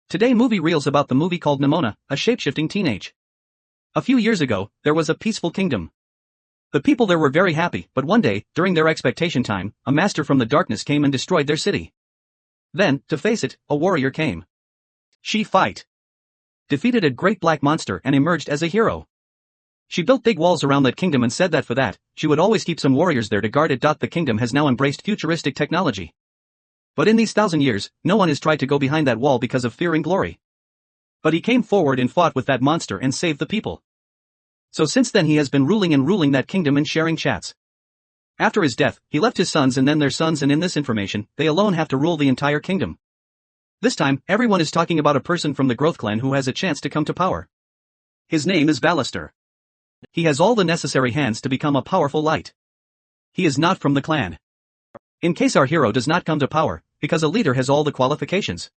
Today movie reels about the movie called Nimona, a shapeshifting teenage. A few years ago, there was a peaceful kingdom. The people there were very happy, but one day, during their expectation time, a master from the darkness came and destroyed their city. Then, to face it, a warrior came. She defeated a great black monster and emerged as a hero. She built big walls around that kingdom and said that for that, she would always keep some warriors there to guard it. The kingdom has now embraced futuristic technology. But in these 1,000 years, no one has tried to go behind that wall because of fear and glory. But he came forward and fought with that monster and saved the people. So since then he has been ruling that kingdom and sharing chats. After his death, he left his sons and then their sons, and in this information, they alone have to rule the entire kingdom. This time, everyone is talking about a person from the Growth clan who has a chance to come to power. His name is Ballister. He has all the necessary hands to become a powerful light. He is not from the clan. In case our hero does not come to power, because a leader has all the qualifications.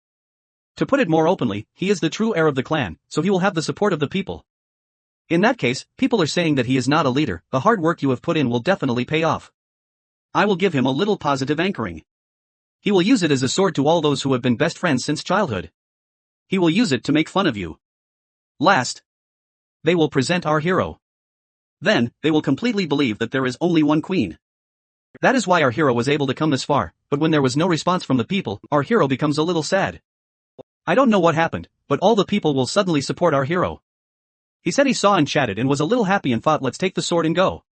To put it more openly, he is the true heir of the clan, so he will have the support of the people. In that case, people are saying that he is not a leader. The hard work you have put in will definitely pay off. I will give him a little positive anchoring. He will use it as a sword to all those who have been best friends since childhood. He will use it to make fun of you. Last, they will present our hero. Then, they will completely believe that there is only one queen. That is why our hero was able to come this far, but when there was no response from the people, our hero becomes a little sad. I don't know what happened, but all the people will suddenly support our hero. He said he saw and chatted and was a little happy and thought, let's take the sword and go.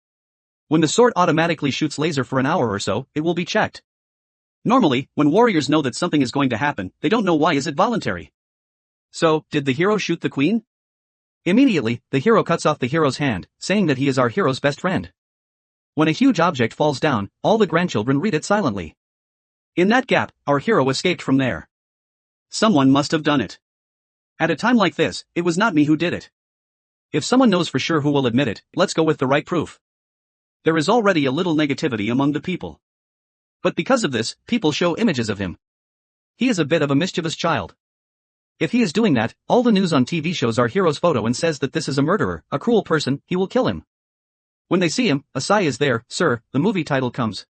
When the sword automatically shoots laser for an hour or so, it will be checked. Normally, when warriors know that something is going to happen, they don't know why is it voluntary. So, did the hero shoot the queen? Immediately, the hero cuts off the hero's hand, saying that he is our hero's best friend. When a huge object falls down, all the grandchildren read it silently. In that gap, our hero escaped from there. Someone must have done it. At a time like this, it was not me who did it. If someone knows for sure who will admit it, let's go with the right proof. There is already a little negativity among the people. But because of this, people show images of him. He is a bit of a mischievous child. If he is doing that, all the news on TV shows our hero's photo and says that this is a murderer, a cruel person, he will kill him. When they see him, a sigh is there, sir, the movie title comes.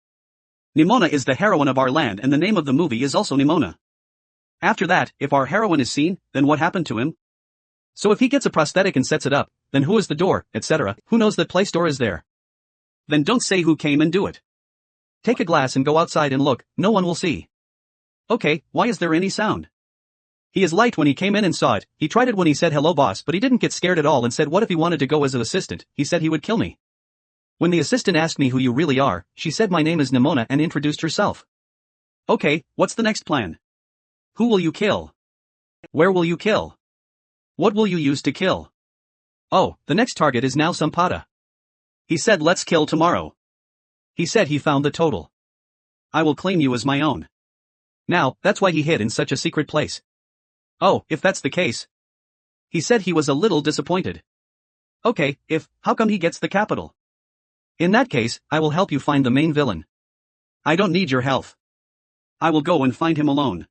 Nimona is the heroine of our land and the name of the movie is also Nimona. After that, if our heroine is seen, then what happened to him? So if he gets a prosthetic and sets it up, then who is the door, etc., who knows that Play Store is there? Then don't say who came and do it. Take a glass and go outside and look, no one will see. Okay, why is there any sound? He is light when he came in and saw it, he tried it when he said hello boss, but he didn't get scared at all and said what if he wanted to go as an assistant, he said he would kill me. When the assistant asked me who you really are, she said my name is Nimona and introduced herself. Okay, what's the next plan? Who will you kill? Where will you kill? What will you use to kill? Oh, the next target is now Sampada. He said let's kill tomorrow. He said he found the total. I will claim you as my own. Now, that's why he hid in such a secret place. Oh, if that's the case. He said he was a little disappointed. Okay, how come he gets the capital? In that case, I will help you find the main villain. I don't need your help. I will go and find him alone.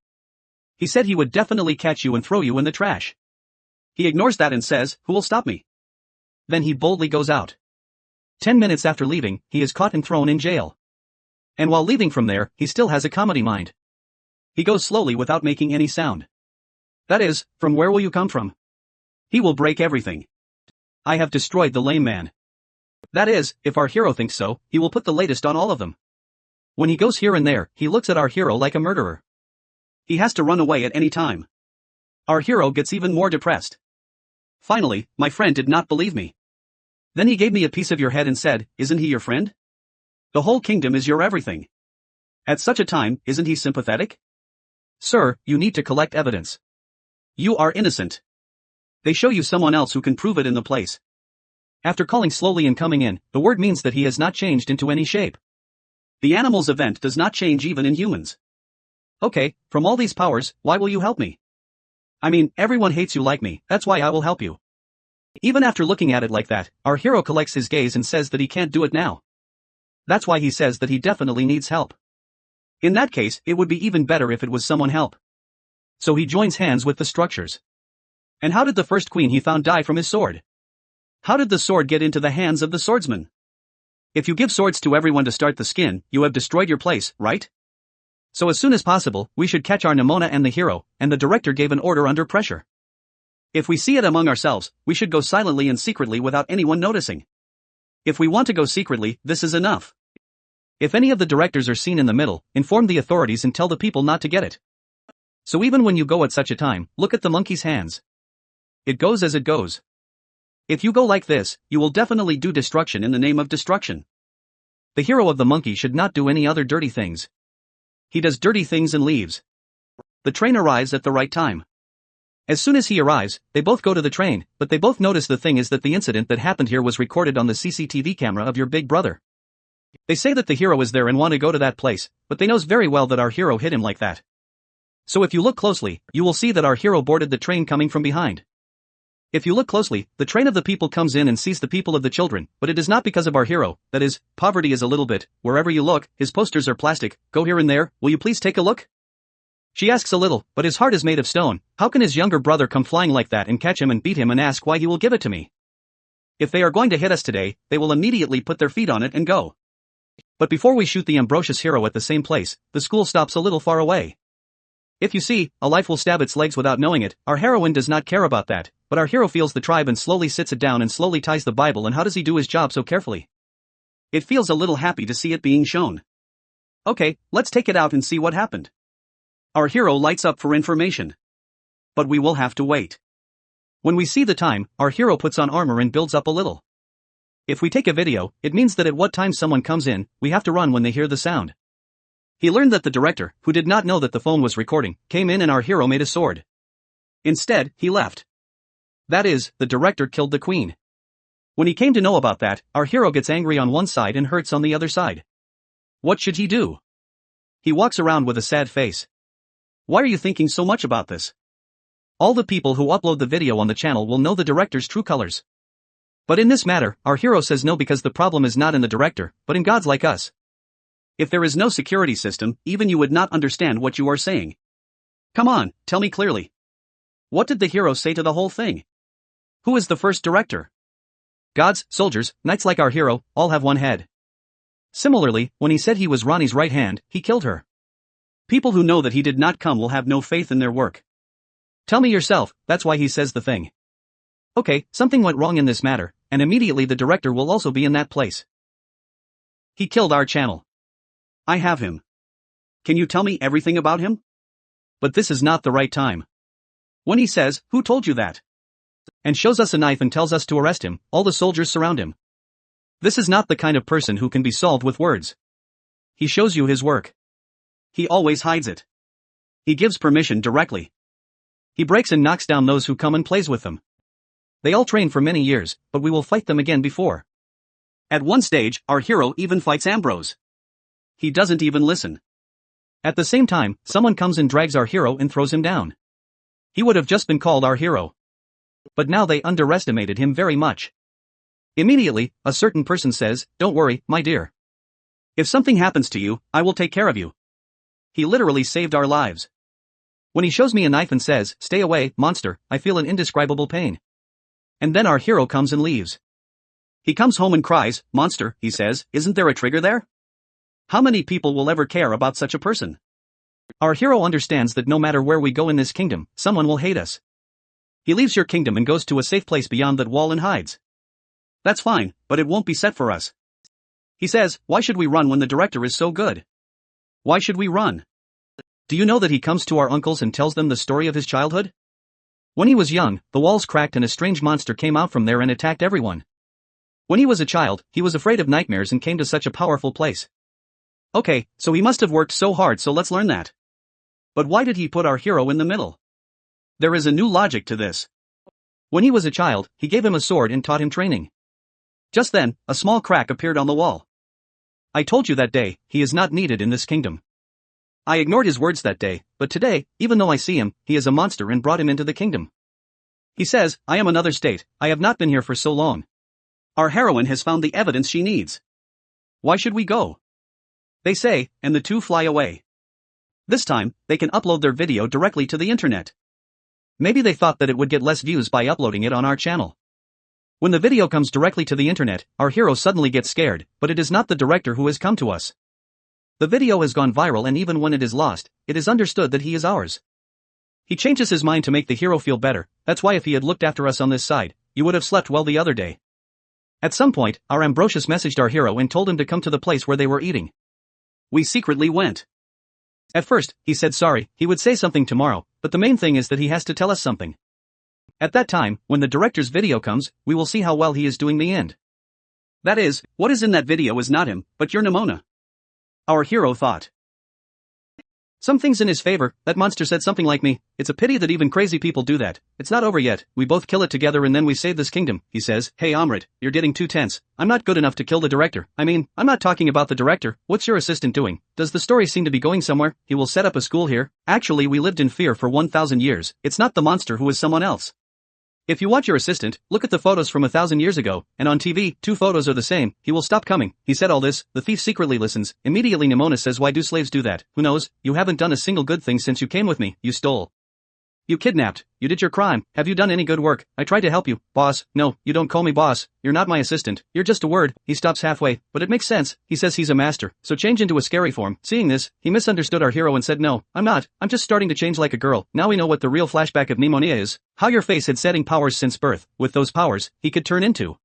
He said he would definitely catch you and throw you in the trash. He ignores that and says, who will stop me? Then he boldly goes out. 10 minutes after leaving, he is caught and thrown in jail. And while leaving from there, he still has a comedy mind. He goes slowly without making any sound. That is, from where will you come from? He will break everything. I have destroyed the lame man. That is, if our hero thinks so, he will put the latest on all of them. When he goes here and there, he looks at our hero like a murderer. He has to run away at any time. Our hero gets even more depressed. Finally, my friend did not believe me. Then he gave me a piece of your head and said, isn't he your friend? The whole kingdom is your everything. At such a time, isn't he sympathetic? Sir, you need to collect evidence. You are innocent. They show you someone else who can prove it in the place. After calling slowly and coming in, the word means that he has not changed into any shape. The animal's event does not change even in humans. Okay, from all these powers, why will you help me? I mean, everyone hates you like me, that's why I will help you. Even after looking at it like that, our hero collects his gaze and says that he can't do it now. That's why he says that he definitely needs help. In that case, it would be even better if it was someone help. So he joins hands with the structures. And how did the first queen he found die from his sword? How did the sword get into the hands of the swordsman? If you give swords to everyone to start the skin, you have destroyed your place, right? So as soon as possible, we should catch our Nimona and the hero, and the director gave an order under pressure. If we see it among ourselves, we should go silently and secretly without anyone noticing. If we want to go secretly, this is enough. If any of the directors are seen in the middle, inform the authorities and tell the people not to get it. So even when you go at such a time, look at the monkey's hands. It goes as it goes. If you go like this, you will definitely do destruction in the name of destruction. The hero of the monkey should not do any other dirty things. He does dirty things and leaves. The train arrives at the right time. As soon as he arrives, they both go to the train, but they both notice the thing is that the incident that happened here was recorded on the CCTV camera of your big brother. They say that the hero is there and want to go to that place, but they knows very well that our hero hit him like that. So if you look closely, you will see that our hero boarded the train coming from behind. If you look closely, the train of the people comes in and sees the people of the children, but it is not because of our hero, that is, poverty is a little bit, wherever you look, his posters are plastic, go here and there, will you please take a look? She asks a little, but his heart is made of stone, how can his younger brother come flying like that and catch him and beat him and ask why he will give it to me? If they are going to hit us today, they will immediately put their feet on it and go. But before we shoot the Ambrosius hero at the same place, the school stops a little far away. If you see, a life will stab its legs without knowing it, our heroine does not care about that, but our hero feels the tribe and slowly sits it down and slowly ties the Bible, and how does he do his job so carefully? It feels a little happy to see it being shown. Okay, let's take it out and see what happened. Our hero lights up for information. But we will have to wait. When we see the time, our hero puts on armor and builds up a little. If we take a video, it means that at what time someone comes in, we have to run when they hear the sound. He learned that the director, who did not know that the phone was recording, came in and our hero made a sword. Instead, he left. That is, the director killed the queen. When he came to know about that, our hero gets angry on one side and hurts on the other side. What should he do? He walks around with a sad face. Why are you thinking so much about this? All the people who upload the video on the channel will know the director's true colors. But in this matter, our hero says no, because the problem is not in the director, but in gods like us. If there is no security system, even you would not understand what you are saying. Come on, tell me clearly. What did the hero say to the whole thing? Who is the first director? Gods, soldiers, knights like our hero, all have one head. Similarly, when he said he was Ronnie's right hand, he killed her. People who know that he did not come will have no faith in their work. Tell me yourself, that's why he says the thing. Okay, something went wrong in this matter, and immediately the director will also be in that place. He killed our channel. I have him. Can you tell me everything about him? But this is not the right time. When he says, "Who told you that?" and shows us a knife and tells us to arrest him, all the soldiers surround him. This is not the kind of person who can be solved with words. He shows you his work. He always hides it. He gives permission directly. He breaks and knocks down those who come and plays with them. They all train for many years, but we will fight them again before. At one stage, our hero even fights Ambrose. He doesn't even listen. At the same time, someone comes and drags our hero and throws him down. He would have just been called our hero. But now they underestimated him very much. Immediately, a certain person says, "Don't worry, my dear. If something happens to you, I will take care of you." He literally saved our lives. When he shows me a knife and says, "Stay away, monster," I feel an indescribable pain. And then our hero comes and leaves. He comes home and cries, "Monster," he says, "isn't there a trigger there?" How many people will ever care about such a person? Our hero understands that no matter where we go in this kingdom, someone will hate us. He leaves your kingdom and goes to a safe place beyond that wall and hides. That's fine, but it won't be set for us. He says, "Why should we run when the director is so good? Why should we run?" Do you know that he comes to our uncles and tells them the story of his childhood? When he was young, the walls cracked and a strange monster came out from there and attacked everyone. When he was a child, he was afraid of nightmares and came to such a powerful place. Okay, so he must have worked so hard, so let's learn that. But why did he put our hero in the middle? There is a new logic to this. When he was a child, he gave him a sword and taught him training. Just then, a small crack appeared on the wall. I told you that day, he is not needed in this kingdom. I ignored his words that day, but today, even though I see him, he is a monster and brought him into the kingdom. He says, "I am another state, I have not been here for so long. Our heroine has found the evidence she needs. Why should we go?" They say, and the two fly away. This time, they can upload their video directly to the internet. Maybe they thought that it would get less views by uploading it on our channel. When the video comes directly to the internet, our hero suddenly gets scared, but it is not the director who has come to us. The video has gone viral, and even when it is lost, it is understood that he is ours. He changes his mind to make the hero feel better. That's why if he had looked after us on this side, you would have slept well the other day. At some point, our Ambrosius messaged our hero and told him to come to the place where they were eating. We secretly went. At first, he said sorry, he would say something tomorrow, but the main thing is that he has to tell us something. At that time, when the director's video comes, we will see how well he is doing the end. That is, what is in that video is not him, but your Nimona. Our hero thought. Some things in his favor. That monster said something like me. It's a pity that even crazy people do that. It's not over yet. We both kill it together and then we save this kingdom. He says, hey Amrit, you're getting too tense. I'm not good enough to kill the director. I mean, I'm not talking about the director. What's your assistant doing? Does the story seem to be going somewhere? He will set up a school here. Actually, we lived in fear for 1,000 years. It's not the monster who is someone else. If you want your assistant, look at the photos from 1,000 years ago, and on TV, 2 photos are the same. He will stop coming. He said all this. The thief secretly listens. Immediately Nimona says, why do slaves do that? Who knows? You haven't done a single good thing since you came with me. You stole. You kidnapped. You did your crime. Have you done any good work? I tried to help you. Boss. No, you don't call me boss. You're not my assistant. You're just a word. He stops halfway, but it makes sense. He says he's a master, so change into a scary form. Seeing this, he misunderstood our hero and said no, I'm not. I'm just starting to change like a girl. Now we know what the real flashback of Nimona is. How your face had setting powers since birth. With those powers, he could turn into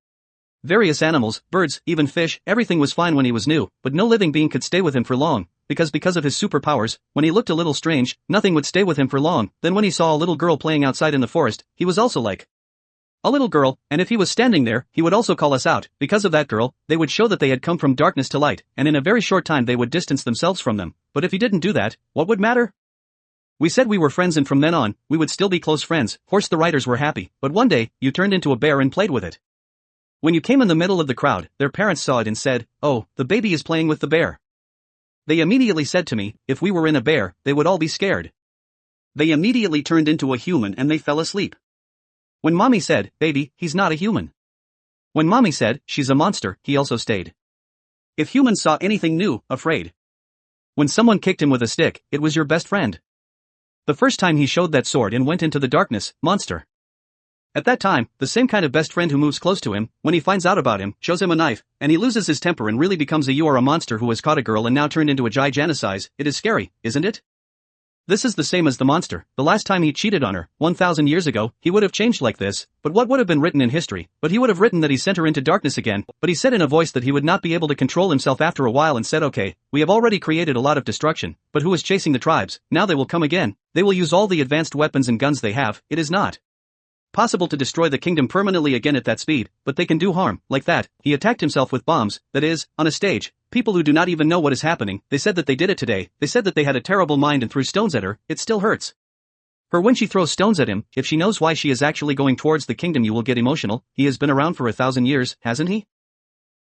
various animals, birds, even fish. Everything was fine when he was new, but no living being could stay with him for long. Because of his superpowers, when he looked a little strange, nothing would stay with him for long. Then when he saw a little girl playing outside in the forest, he was also like a little girl, and if he was standing there, he would also call us out. Because of that girl, they would show that they had come from darkness to light, and in a very short time they would distance themselves from them. But if he didn't do that, what would matter? We said we were friends and from then on, we would still be close friends. Horse the writers were happy, but one day, you turned into a bear and played with it. When you came in the middle of the crowd, their parents saw it and said, oh, the baby is playing with the bear. They immediately said to me, if we were in a bear, they would all be scared. They immediately turned into a human and they fell asleep. When mommy said, baby, he's not a human. When mommy said, she's a monster, he also stayed. If humans saw anything new, afraid. When someone kicked him with a stick, it was your best friend. The first time he showed that sword and went into the darkness, monster. At that time, the same kind of best friend who moves close to him, when he finds out about him, shows him a knife, and he loses his temper and really becomes a you are a monster who has caught a girl and now turned into a giganicize. It is scary, isn't it? This is the same as the monster. The last time he cheated on her, 1,000 years ago, he would have changed like this, but what would have been written in history? But he would have written that he sent her into darkness again, but he said in a voice that he would not be able to control himself after a while and said okay, we have already created a lot of destruction, but who is chasing the tribes? Now they will come again. They will use all the advanced weapons and guns they have. It is not possible to destroy the kingdom permanently again at that speed, but they can do harm, like that. He attacked himself with bombs, that is, on a stage. People who do not even know what is happening, they said that they did it today, they said that they had a terrible mind and threw stones at her, it still hurts her when she throws stones at him. If she knows why she is actually going towards the kingdom you will get emotional. He has been around for 1,000 years, hasn't he?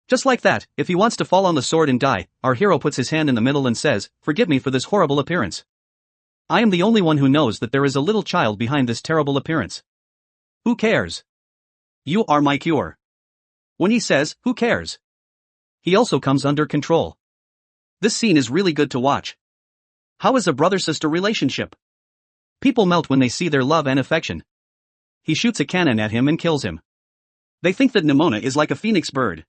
Just like that, if he wants to fall on the sword and die, our hero puts his hand in the middle and says, forgive me for this horrible appearance. I am the only one who knows that there is a little child behind this terrible appearance. Who cares? You are my cure. When he says, who cares? He also comes under control. This scene is really good to watch. How is a brother-sister relationship? People melt when they see their love and affection. He shoots a cannon at him and kills him. They think that Nimona is like a phoenix bird.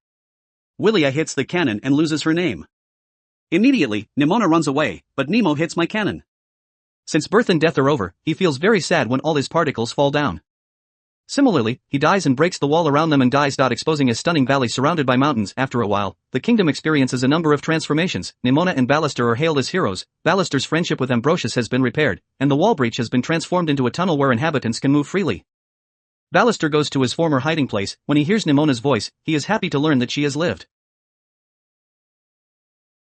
Willia hits the cannon and loses her name. Immediately, Nimona runs away, but Nemo hits my cannon. Since birth and death are over, he feels very sad when all his particles fall down. Similarly, he dies and breaks the wall around them and dies. Exposing a stunning valley surrounded by mountains. After a while, the kingdom experiences a number of transformations. Nimona and Ballister are hailed as heroes. Ballister's friendship with Ambrosius has been repaired, and the wall breach has been transformed into a tunnel where inhabitants can move freely. Ballister goes to his former hiding place. When he hears Nimona's voice, he is happy to learn that she has lived.